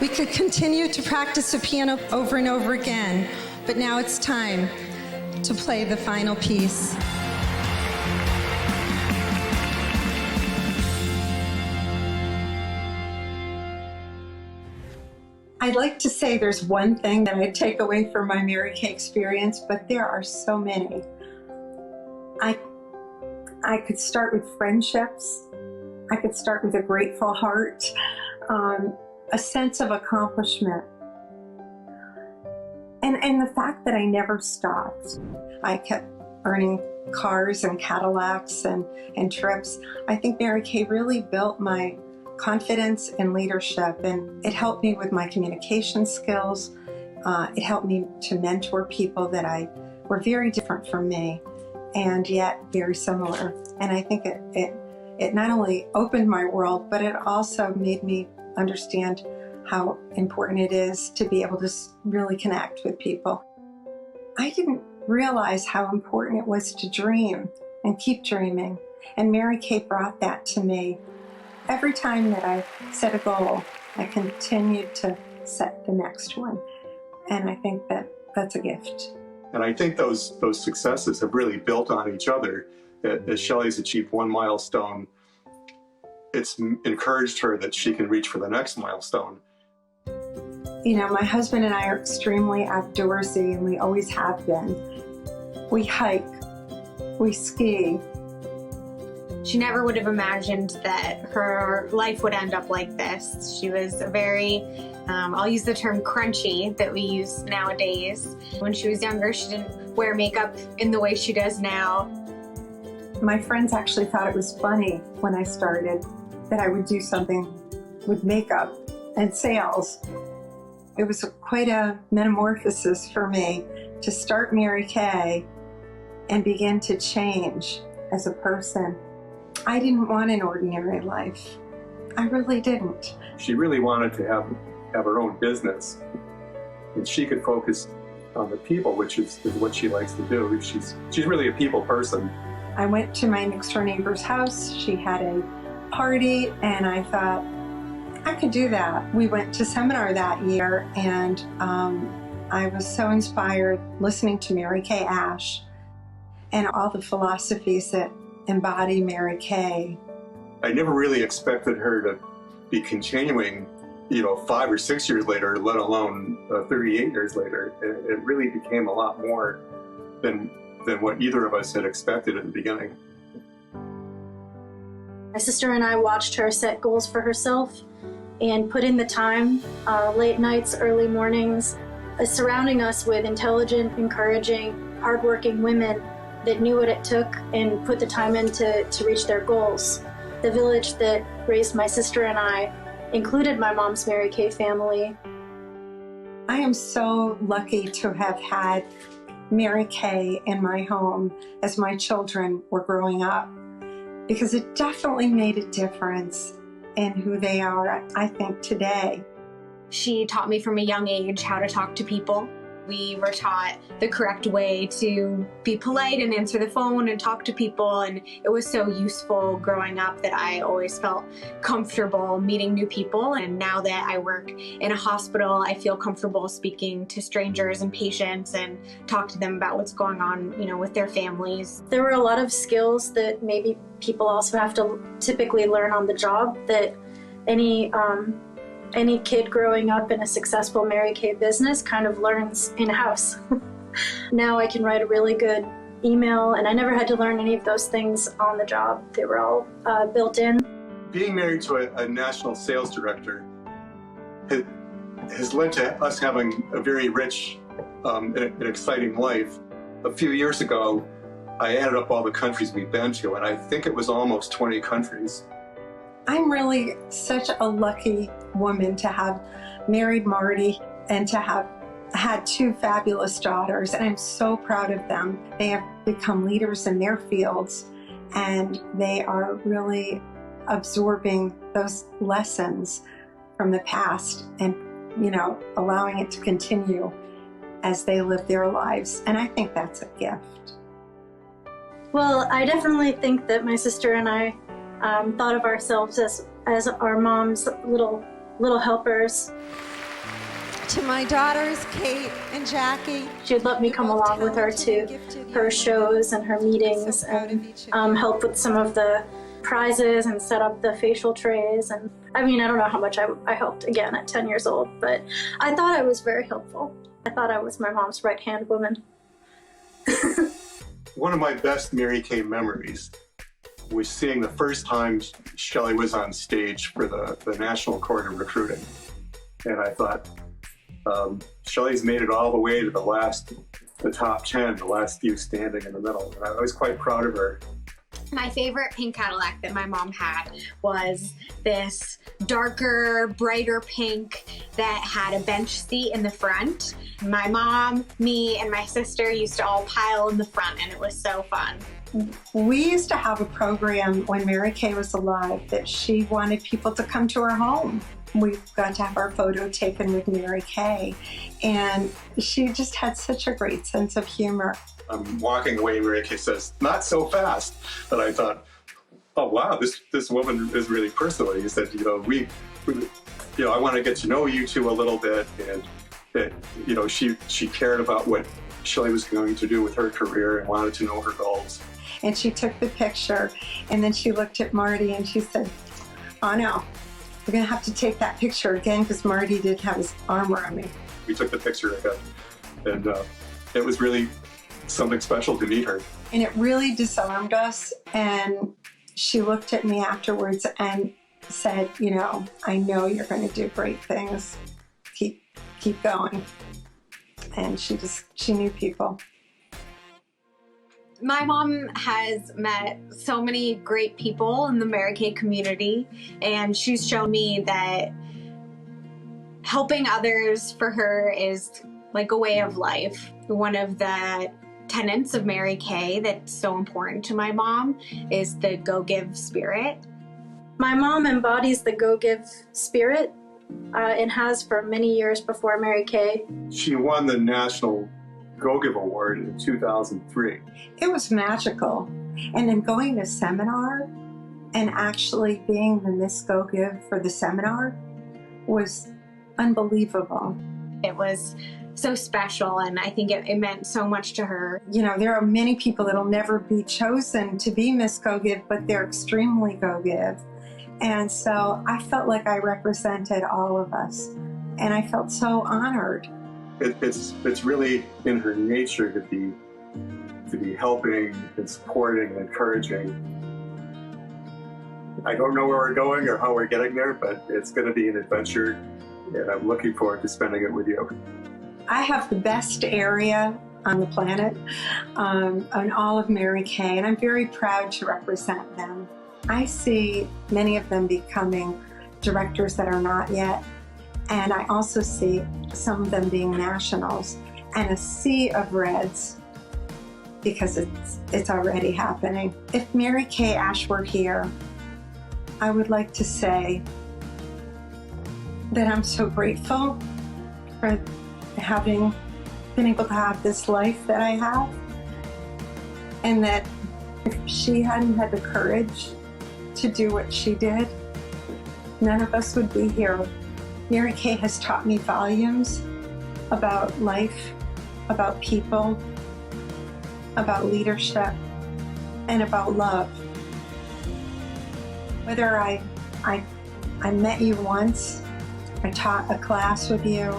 We could continue to practice the piano over and over again, but now it's time to play the final piece. I'd like to say there's one thing that I take away from my Mary Kay experience, but there are so many. I could start with friendships. I could start with a grateful heart, a sense of accomplishment, and the fact that I never stopped. I kept earning cars and Cadillacs and trips. I think Mary Kay really built my confidence and leadership, and it helped me with my communication skills. It helped me to mentor people that were very different from me and yet very similar. And I think it not only opened my world, but it also made me understand how important it is to be able to really connect with people. I didn't realize how important it was to dream and keep dreaming, and Mary Kay brought that to me. Every time that I set a goal, I continued to set the next one. And I think that that's a gift. And I think those successes have really built on each other. As Shelly's achieved one milestone, it's encouraged her that she can reach for the next milestone. You know, my husband and I are extremely outdoorsy, and we always have been. We hike, we ski. She never would have imagined that her life would end up like this. She was a very, I'll use the term crunchy that we use nowadays. When she was younger, she didn't wear makeup in the way she does now. My friends actually thought it was funny when I started that I would do something with makeup and sales. It was quite a metamorphosis for me to start Mary Kay and begin to change as a person. I didn't want an ordinary life. I really didn't. She really wanted to have her own business, and she could focus on the people, which is what she likes to do. She's really a people person. I went to my next door neighbor's house. She had a party, and I thought, I could do that. We went to seminar that year, and I was so inspired listening to Mary Kay Ash and all the philosophies that embody Mary Kay. I never really expected her to be continuing, 5 or 6 years later, let alone 38 years later. It really became a lot more than what either of us had expected at the beginning. My sister and I watched her set goals for herself and put in the time, late nights, early mornings, surrounding us with intelligent, encouraging, hardworking women that knew what it took and put the time in to reach their goals. The village that raised my sister and I included my mom's Mary Kay family. I am so lucky to have had Mary Kay in my home as my children were growing up, because it definitely made a difference in who they are, I think, today. She taught me from a young age how to talk to people. We were taught the correct way to be polite and answer the phone and talk to people, and it was so useful growing up that I always felt comfortable meeting new people. And now that I work in a hospital, I feel comfortable speaking to strangers and patients and talk to them about what's going on, with their families. There were a lot of skills that maybe people also have to typically learn on the job that any kid growing up in a successful Mary Kay business kind of learns in-house. Now I can write a really good email, and I never had to learn any of those things on the job. They were all built in. Being married to a national sales director has led to us having a very rich and exciting life. A few years ago, I added up all the countries we've been to, and I think it was almost 20 countries. I'm really such a lucky woman to have married Marty and to have had 2 fabulous daughters, and I'm so proud of them. They have become leaders in their fields, and they are really absorbing those lessons from the past and, allowing it to continue as they live their lives. And I think that's a gift. Well, I definitely think that my sister and I thought of ourselves as our mom's little helpers. To my daughters, Kate and Jackie. She'd let me come along with her to her shows and her meetings and help with some of the prizes and set up the facial trays. And I mean, I don't know how much I helped again at 10 years old, but I thought I was very helpful. I thought I was my mom's right-hand woman. One of my best Mary Kay memories was seeing the first time Shelly was on stage for the National Court of Recruiting. And I thought, Shelly's made it all the way to the top 10, the last few standing in the middle. And I was quite proud of her. My favorite pink Cadillac that my mom had was this darker, brighter pink that had a bench seat in the front. My mom, me, and my sister used to all pile in the front, and it was so fun. We used to have a program when Mary Kay was alive that she wanted people to come to her home. We got to have our photo taken with Mary Kay, and she just had such a great sense of humor. I'm walking away, Mary Kay says, "Not so fast." And I thought, oh wow, this woman is really personal. He said, I want to get to know you two a little bit, and that she cared about what Shelly was going to do with her career and wanted to know her goals. And she took the picture, and then she looked at Marty and she said, "Oh no, we're gonna have to take that picture again," because Marty did have his arm around me. We took the picture again, and it was really something special to meet her. And it really disarmed us, and she looked at me afterwards and said, "I know you're going to do great things. Keep going." And she knew people. My mom has met so many great people in the Mary Kay community, and she's shown me that helping others for her is like a way of life. One of the tenets of Mary Kay that's so important to my mom is the go-give spirit. My mom embodies the go-give spirit and has for many years before Mary Kay. She won the National Go-Give Award in 2003. It was magical. And then going to seminar and actually being the Miss Go-Give for the seminar was unbelievable. It was so special, and I think it meant so much to her. There are many people that'll never be chosen to be Miss Go-Give, but they're extremely Go-Give. And so I felt like I represented all of us, and I felt so honored. It's really in her nature to be helping and supporting and encouraging. I don't know where we're going or how we're getting there, but it's going to be an adventure, and I'm looking forward to spending it with you. I have the best area on the planet on all of Mary Kay, and I'm very proud to represent them. I see many of them becoming directors that are not yet, and I also see some of them being nationals, and a sea of reds, because it's already happening. If Mary Kay Ash were here, I would like to say that I'm so grateful for having been able to have this life that I have, and that if she hadn't had the courage to do what she did, none of us would be here. Mary Kay has taught me volumes about life, about people, about leadership, and about love. Whether I met you once, I taught a class with you,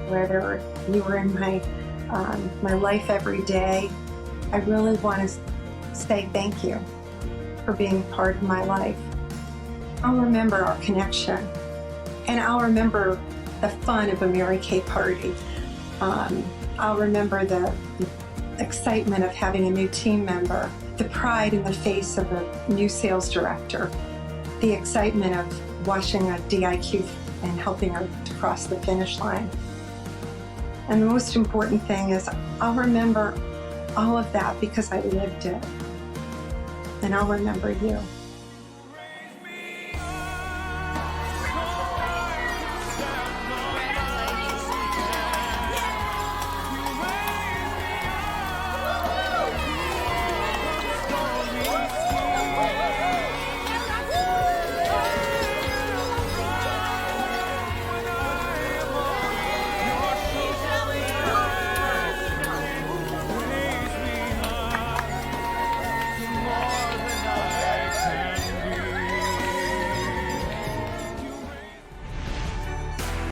whether you were in my life every day, I really want to say thank you for being part of my life. I'll remember our connection, and I'll remember the fun of a Mary Kay party. I'll remember the excitement of having a new team member, the pride in the face of a new sales director, the excitement of watching a DIQ and helping her to cross the finish line. And the most important thing is I'll remember all of that because I lived it. And I'll remember you.